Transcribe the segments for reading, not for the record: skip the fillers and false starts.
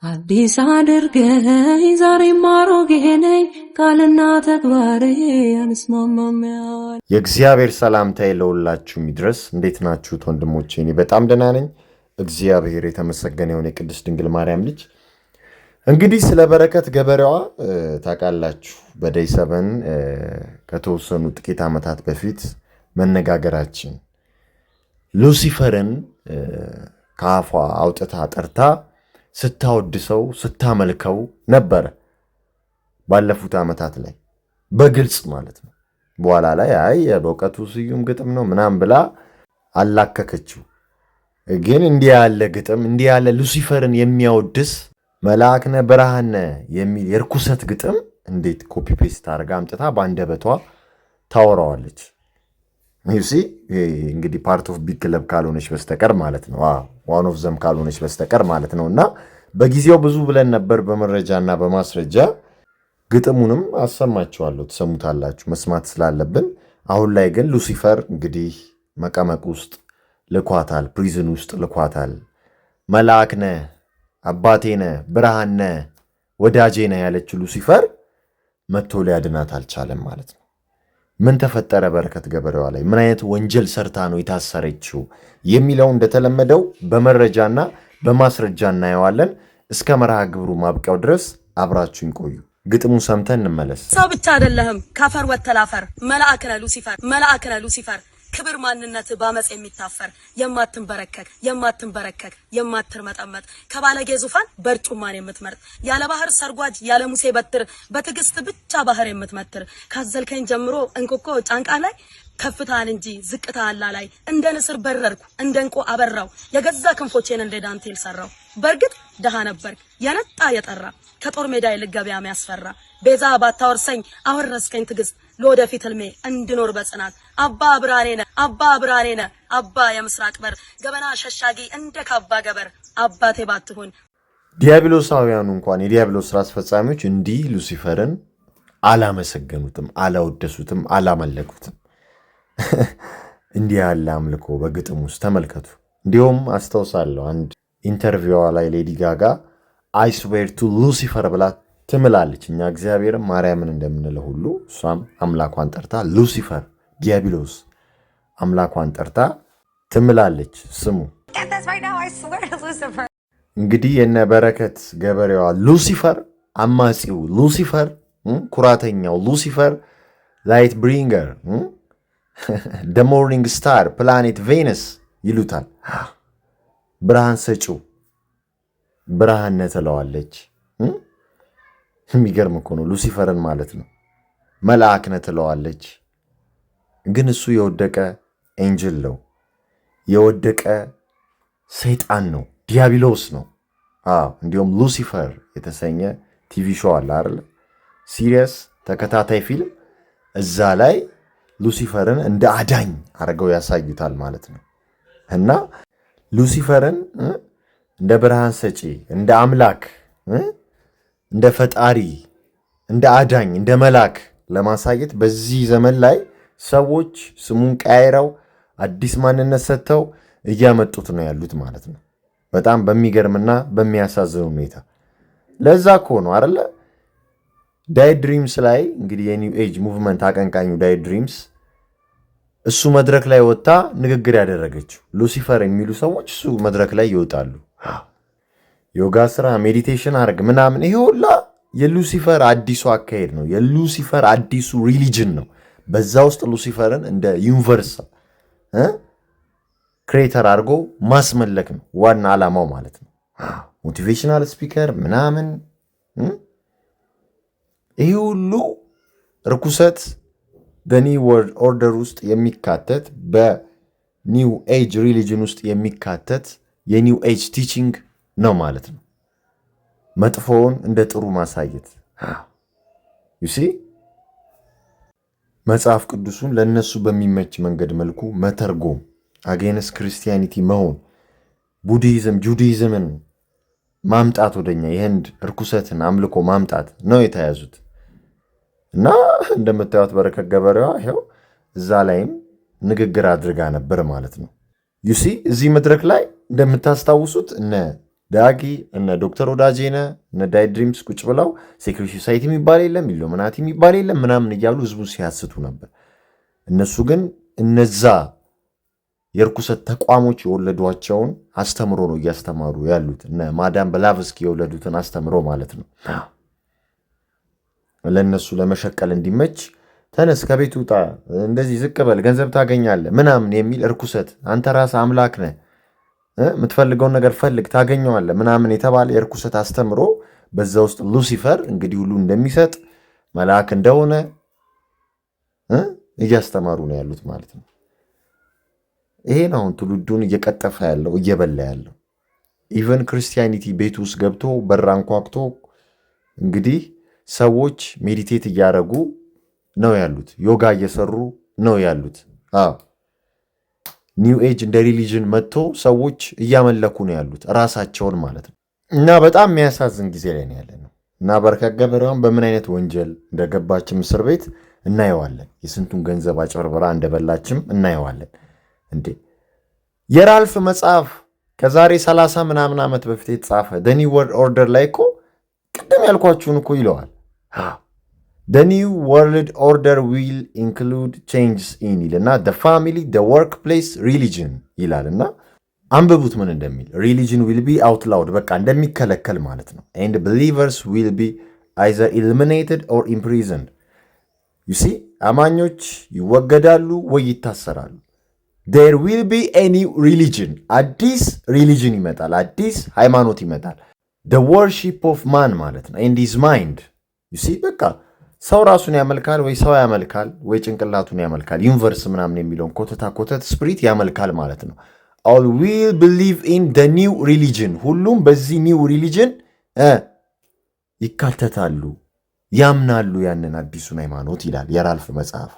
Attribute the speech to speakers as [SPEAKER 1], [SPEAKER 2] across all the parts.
[SPEAKER 1] አዲስ አድርገኝ ዛሬም አሮጌ ነኝ ቃልና ተግባሬ አንስማማም።
[SPEAKER 2] የእግዚአብሔር ሰላምታ ለሁላችሁ ይድረስ። እንዴት ናችሁት ወንድሞቼ? እኔ በጣም ደህና ነኝ። እግዚአብሔር የተመሰገነ ይሁን። የቅድስት ድንግል ማርያም ልጅ እንግዲህ ስለ በረከት ገበሬዋ ታውቃላችሁ። በደይ ሰበን ከተወሰኑ ጥቂት ዓመታት በፊት መነጋገራችን ሉሲፈርን ከአፏ አውጥታ ጠርታ ስታወድሰው ስታመልከው ነበረ ባለፉት ዓመታት ላይ በግልጽ ማለት ነው። በኋላ ላይ አይ በእውቀቱ ስዩም ግጥም ነው ምናምን ብላ አላከከችው። ግን እንዲህ ያለ ግጥም እንዲህ ያለ ሉሲፈርን የሚያወድስ መልአክነ ብርሃነ የሚል የርኩሰት ግጥም እንዴት ኮፒ ፔስት አድርጋ አምጥታ በአንደበቷ ታወራዋለች? ይሲ እንግዲህ ፓርት ኦፍ ቢግ ክለብ ካልሆነች በስተቀር ማለት ነው። ዋን ኦፍ ዘም ካልሆነች በስተቀር ማለት ነውና በጊዜው ብዙ ብለን ነበር በመረጃና በማስረጃ። ግጥሙንም አሰማችኋለሁ፣ ትሰሙታላችሁ መስማት ስላለብን። አሁን ላይ ግን ሉሲፈር እንግዲህ መቀመቅ ውስጥ ልኳታል፣ ፕሪዝን ውስጥ ልኳታል። መልአክነ አባቴነ ብርሃነ ወዳጄነ ያለችው ሉሲፈር መጥቶ ሊያድናት አልቻለም ማለት ነው። ምን ተፈጠረ በረከት ገበሬዋ ላይ? ምን አይነት ወንጀል ሰርታ ነው የታሰረችው የሚለው እንደተለመደው በመረጃና በማስረጃ እናየዋለን። እስከ መርሃ ግብሩ ማብቂያው ድረስ አብራችሁን ቆዩ። ግጥሙ ሰምተን እንመለስ።
[SPEAKER 3] ሰው ብቻ አይደለህም ካፈር ወተላፈር መልአክነ ሉሲፈር መልአክነ ሉሲፈር ክብር ማንነት ባመጽ የሚታፈር የማትንበረከክ የማትርመጠመጥ ከባለጌ ዙፋን በርጩማን የምትመርጥ ያለ ባህር ሰርጓጅ ያለ ሙሴ በትር በትዕግስት ብቻ ባህር የምትመትር ካዘልከኝ ጀምሮ እንቆቆ ጫንቃ ላይ ከፍታን እንጂ ዝቅታን ላይ እንደ ንስር በረርኩ እንደ እንቁ አበራው የገዛ ክንፎቼን እንደ ዳንቴል ሰራው። በርግጥ ደሃ ነበርክ የነጣ የጠራ ከጦር ሜዳ ይልቅ ገበያ የሚያስፈራ ቤዛ ባታወርሰኝ አወረስከኝ ትዕግስት ለወደፊት ህልሜ እንድኖር በጽናት አባ ብርሃኔ ነህ አባ የምስራቅ በር ገበና ሸሻጊ እንደ ካባ ገበር አባቴ ባትሆን።
[SPEAKER 2] ዲያብሎሳውያኑ እንኳን የዲያብሎስ ስራ አስፈጻሚዎች እንዲህ ሉሲፈርን አላመሰገኑትም፣ አላወደሱትም፣ አላመለኩትም። እንዲህ ያለ አምልኮ በግጥም ውስጥ ተመልከቱ። እንዲሁም አስታውሳለሁ አንድ ኢንተርቪዋ ላይ ሌዲ ጋጋ አይ ስዌር ቱ ሉሲፈር ብላ ትምላለች። እኛ እግዚአብሔርም ማርያምን እንደምንለው ሁሉ እሷም አምላኳን ጠርታ ሉሲፈር ዲያብሎስ አምላኳን ጠርታ ትምላለች። ስሙ እንግዲህ የነ በረከት ገበሬዋ ሉሲፈር፣ አማጺው ሉሲፈር፣ ኩራተኛው ሉሲፈር፣ ላይት ብሪንገር፣ ደ ሞርኒንግ ስታር፣ ፕላኔት ቬነስ ይሉታል። ብርሃን ሰጪው ብርሃን ትለዋለች። የሚገርም እኮ ነው። ሉሲፈርን ማለት ነው መልአክ ነህ ትለዋለች። ግን እሱ የወደቀ ኤንጅል ነው፣ የወደቀ ሰይጣን ነው፣ ዲያብሎስ ነው። እንዲሁም ሉሲፈር የተሰኘ ቲቪ ሾው አለ አይደል? ሲሪየስ ተከታታይ ፊልም። እዛ ላይ ሉሲፈርን እንደ አዳኝ አድርገው ያሳዩታል ማለት ነው። እና ሉሲፈርን እንደ ብርሃን ሰጪ፣ እንደ አምላክ፣ እንደ ፈጣሪ፣ እንደ አዳኝ፣ እንደ መልአክ ለማሳየት በዚህ ዘመን ላይ ሰዎች ስሙን ቀያይረው አዲስ ማንነት ሰጥተው እያመጡት ነው ያሉት ማለት ነው። በጣም በሚገርምና በሚያሳዝን ሁኔታ። ለዛ እኮ ነው አይደለ ዳይ ድሪምስ ላይ እንግዲህ የኒው ኤጅ ሙቭመንት አቀንቃኙ ዳይ ድሪምስ እሱ መድረክ ላይ ወጣ ንግግር ያደረገችው። ሉሲፈር የሚሉ ሰዎች እሱ መድረክ ላይ ይወጣሉ። ዮጋ ስራ፣ ሜዲቴሽን አርግ ምናምን፣ ይሄ ሁላ የሉሲፈር አዲሱ አካሄድ ነው። የሉሲፈር አዲሱ ሪሊጅን ነው። በዛ ውስጥ ሉሲፈርን እንደ ዩኒቨርስ ክሬተር አድርጎ ማስመለክ ነው ዋና ዓላማው ማለት ነው። ሞቲቬሽናል ስፒከር ምናምን፣ ይሄ ሁሉ ርኩሰት በኒው ወርልድ ኦርደር ውስጥ የሚካተት በኒው ኤጅ ሪሊጅን ውስጥ የሚካተት የኒው ኤጅ ቲቺንግ ነው ማለት ነው። መጥፎውን እንደ ጥሩ ማሳየት ዩሲ መጽሐፍ ቅዱሱን ለነሱ በሚመች መንገድ መልኩ መተርጎም፣ አጌንስ ክርስቲያኒቲ መሆን፣ ቡዲዝም ጁዲዝምን ማምጣት ወደኛ የህንድ ርኩሰትን አምልኮ ማምጣት ነው የተያዙት። እና እንደምታዩት በረከት ገበሬዋ ይሄው እዛ ላይም ንግግር አድርጋ ነበር ማለት ነው። ዩሲ እዚህ መድረክ ላይ እንደምታስታውሱት እነ ዳጊ እነ ዶክተር ወዳጄነ እነ ዳይ ድሪምስ ቁጭ ብለው ሴክሬት ሶሳይቲ የሚባል የለም ኢሉሚናቲ የሚባል የለም ምናምን እያሉ ህዝቡን ሲያስቱ ነበር። እነሱ ግን እነዛ የርኩሰት ተቋሞች የወለዷቸውን አስተምሮ ነው እያስተማሩ ያሉት። እነ ማዳም ብላቭስኪ የወለዱትን አስተምሮ ማለት ነው። ለነሱ ለመሸቀል እንዲመች ተነስ ከቤት ውጣ፣ እንደዚህ ዝቅ በል ገንዘብ ታገኛለህ ምናምን የሚል እርኩሰት፣ አንተ ራስህ አምላክ ነህ የምትፈልገውን ነገር ፈልግ ታገኘዋለህ ምናምን የተባለ የርኩሰት አስተምሮ በዛ ውስጥ ሉሲፈር እንግዲህ ሁሉ እንደሚሰጥ መልአክ እንደሆነ እያስተማሩ ነው ያሉት ማለት ነው። ይሄን አሁን ትውልዱን እየቀጠፈ ያለው እየበላ ያለው ኢቨን ክርስቲያኒቲ ቤት ውስጥ ገብቶ በር አንኳኩቶ እንግዲህ ሰዎች ሜዲቴት እያደረጉ ነው ያሉት፣ ዮጋ እየሰሩ ነው ያሉት። ኒው ኤጅ እንደ ሪሊጅን መጥቶ ሰዎች እያመለኩ ነው ያሉት ራሳቸውን ማለት ነው። እና በጣም የሚያሳዝን ጊዜ ላይ ነው ያለነው። እና በረከት ገበሬዋን በምን አይነት ወንጀል እንደገባችም እስር ቤት እናየዋለን። የስንቱን ገንዘብ አጭበርብራ እንደበላችም እናየዋለን። እንዴ የራልፍ መጽሐፍ ከዛሬ 30 ምናምን ዓመት በፊት የተጻፈ ዘ ኒው ወርልድ ኦርደር ላይ እኮ ቅድም ያልኳችሁን እኮ ይለዋል። The new world order will include changes in ይልና the family, the workplace, religion ይላልና አንብቡት ምን እንደሚል። religion will be outlawed በቃ እንደሚከለከል ማለት ነው። and believers will be either eliminated or imprisoned you see አማኞች ይወገዳሉ ወይ ይታሰራሉ። there will be a new religion አዲስ religion ይመጣል፣ አዲስ ሃይማኖት ይመጣል። the worship of man ማለት ነው and his mind you see በቃ ሰው ራሱን ያመልካል ወይ ሰው ያመልካል ወይ ጭንቅላቱን ያመልካል፣ ዩኒቨርስ ምናምን የሚለውን ኮተት ስፕሪት ያመልካል ማለት ነው። all will believe in the new religion ሁሉም በዚህ ኒው ሪሊጅን ይካተታሉ ያምናሉ ያንን አዲሱን ሃይማኖት ይላል የራልፍ መጽሐፍ።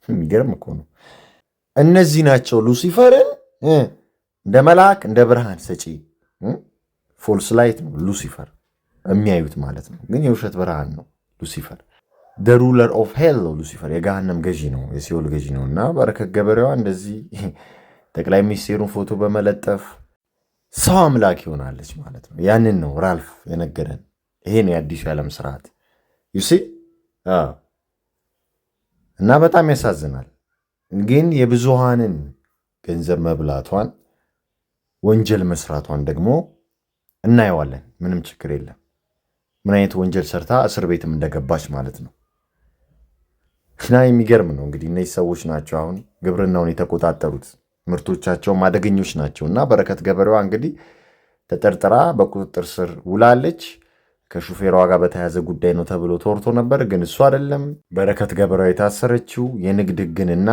[SPEAKER 2] የሚገርም እኮ ነው። እነዚህ ናቸው ሉሲፈርን እንደ መልአክ እንደ ብርሃን ሰጪ ፎልስ ላይት ነው ሉሲፈር የሚያዩት ማለት ነው። ግን የውሸት ብርሃን ነው ሉሲፈር። the ruler of hell ነው ሉሲፈር፣ የገሃነም ገዢ ነው፣ የሲኦል ገዢ ነው። እና በረከት ገበሬዋ እንደዚህ ጠቅላይ ሚኒስቴሩን ፎቶ በመለጠፍ ሰው አምላክ ይሆናለች ማለት ነው። ያንን ነው ራልፍ የነገረን። ይሄ ነው የአዲሱ የዓለም ስርዓት ዩሲ። እና በጣም ያሳዝናል። ግን የብዙሃንን ገንዘብ መብላቷን ወንጀል መስራቷን ደግሞ እናየዋለን። ምንም ችግር የለም። ምን አይነት ወንጀል ሰርታ እስር ቤትም እንደገባች ማለት ነው። እና የሚገርም ነው እንግዲህ እነዚህ ሰዎች ናቸው አሁን ግብርናውን የተቆጣጠሩት፣ ምርቶቻቸውም አደገኞች ናቸው። እና በረከት ገበሬዋ እንግዲህ ተጠርጥራ በቁጥጥር ስር ውላለች። ከሹፌሯ ጋር በተያያዘ ጉዳይ ነው ተብሎ ተወርቶ ነበር፣ ግን እሱ አይደለም። በረከት ገበሬዋ የታሰረችው የንግድ ሕግንና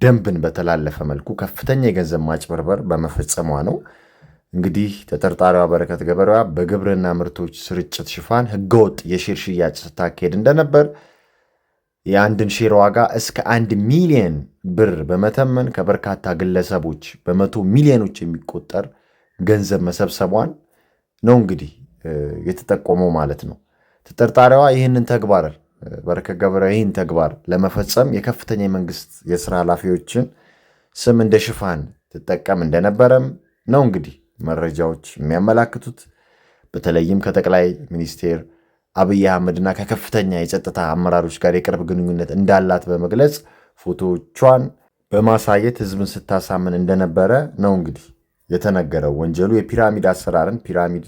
[SPEAKER 2] ደንብን በተላለፈ መልኩ ከፍተኛ የገንዘብ ማጭበርበር በመፈጸሟ ነው። እንግዲህ ተጠርጣሪዋ በረከት ገበሬዋ በግብርና ምርቶች ስርጭት ሽፋን ህገወጥ የሼር ሽያጭ ስታካሄድ እንደነበር፣ የአንድን ሼር ዋጋ እስከ 1 ሚሊዮን ብር በመተመን ከበርካታ ግለሰቦች በመቶ ሚሊዮኖች የሚቆጠር ገንዘብ መሰብሰቧን ነው እንግዲህ የተጠቆመው ማለት ነው። ተጠርጣሪዋ ይህንን ተግባር በረከት ገበሬዋ ይህን ተግባር ለመፈጸም የከፍተኛ የመንግስት የስራ ኃላፊዎችን ስም እንደ ሽፋን ትጠቀም እንደነበረም ነው እንግዲህ መረጃዎች የሚያመላክቱት። በተለይም ከጠቅላይ ሚኒስቴር አብይ አህመድና ከከፍተኛ የጸጥታ አመራሮች ጋር የቅርብ ግንኙነት እንዳላት በመግለጽ ፎቶዎቿን በማሳየት ህዝብን ስታሳምን እንደነበረ ነው እንግዲህ የተነገረው። ወንጀሉ የፒራሚድ አሰራርን ፒራሚድ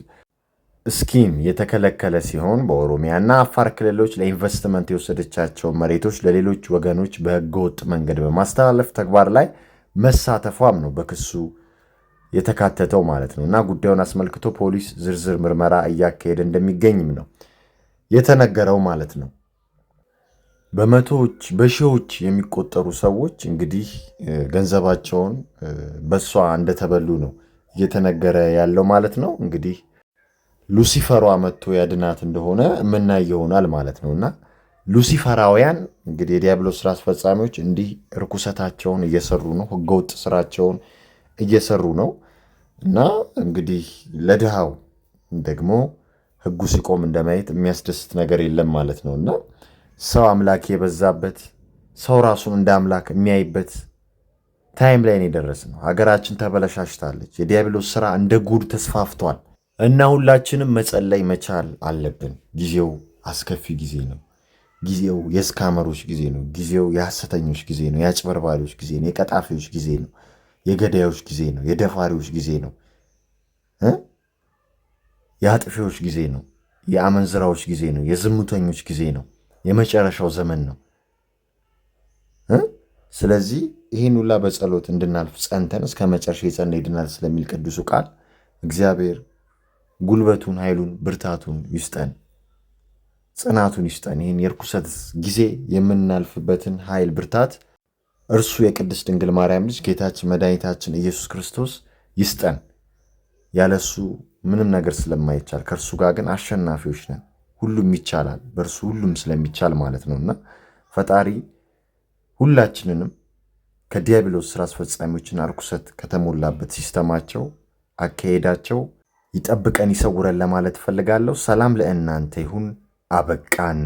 [SPEAKER 2] ስኪም የተከለከለ ሲሆን በኦሮሚያና አፋር ክልሎች ለኢንቨስትመንት የወሰደቻቸው መሬቶች ለሌሎች ወገኖች በህገወጥ መንገድ በማስተላለፍ ተግባር ላይ መሳተፏም ነው በክሱ የተካተተው ማለት ነው። እና ጉዳዩን አስመልክቶ ፖሊስ ዝርዝር ምርመራ እያካሄደ እንደሚገኝም ነው የተነገረው ማለት ነው። በመቶዎች በሺዎች የሚቆጠሩ ሰዎች እንግዲህ ገንዘባቸውን በሷ እንደተበሉ ነው እየተነገረ ያለው ማለት ነው። እንግዲህ ሉሲፈሯ መጥቶ ያድናት እንደሆነ የምናይ ይሆናል ማለት ነው። እና ሉሲፈራውያን እንግዲህ የዲያብሎስ ስራ አስፈጻሚዎች እንዲህ ርኩሰታቸውን እየሰሩ ነው፣ ህገወጥ ስራቸውን እየሰሩ ነው። እና እንግዲህ ለድሃው ደግሞ ህጉ ሲቆም እንደማየት የሚያስደስት ነገር የለም ማለት ነው። እና ሰው አምላክ የበዛበት ሰው ራሱን እንደ አምላክ የሚያይበት ታይም ላይ ነው የደረስነው። ሀገራችን ተበለሻሽታለች። የዲያብሎስ ስራ እንደ ጉድ ተስፋፍቷል። እና ሁላችንም መጸለይ መቻል አለብን። ጊዜው አስከፊ ጊዜ ነው። ጊዜው የስካመሮች ጊዜ ነው። ጊዜው የሐሰተኞች ጊዜ ነው። የአጭበርባሪዎች ጊዜ ነው። የቀጣፊዎች ጊዜ ነው። የገዳዮች ጊዜ ነው። የደፋሪዎች ጊዜ ነው። የአጥፊዎች ጊዜ ነው። የአመንዝራዎች ጊዜ ነው። የዝሙተኞች ጊዜ ነው። የመጨረሻው ዘመን ነው። ስለዚህ ይህን ሁላ በጸሎት እንድናልፍ ጸንተን እስከ መጨረሻ የጸና ይድናል ስለሚል ቅዱሱ ቃል እግዚአብሔር ጉልበቱን፣ ኃይሉን፣ ብርታቱን ይስጠን፣ ጽናቱን ይስጠን። ይህን የርኩሰት ጊዜ የምናልፍበትን ኃይል፣ ብርታት እርሱ የቅድስት ድንግል ማርያም ልጅ ጌታችን መድኃኒታችን ኢየሱስ ክርስቶስ ይስጠን። ያለሱ ምንም ነገር ስለማይቻል ከእርሱ ጋር ግን አሸናፊዎች ነን። ሁሉም ይቻላል በእርሱ ሁሉም ስለሚቻል ማለት ነውና ፈጣሪ ሁላችንንም ከዲያብሎስ ስራ አስፈጻሚዎችና ርኩሰት ከተሞላበት ሲስተማቸው፣ አካሄዳቸው ይጠብቀን ይሰውረን ለማለት እፈልጋለሁ። ሰላም ለእናንተ ይሁን። አበቃን።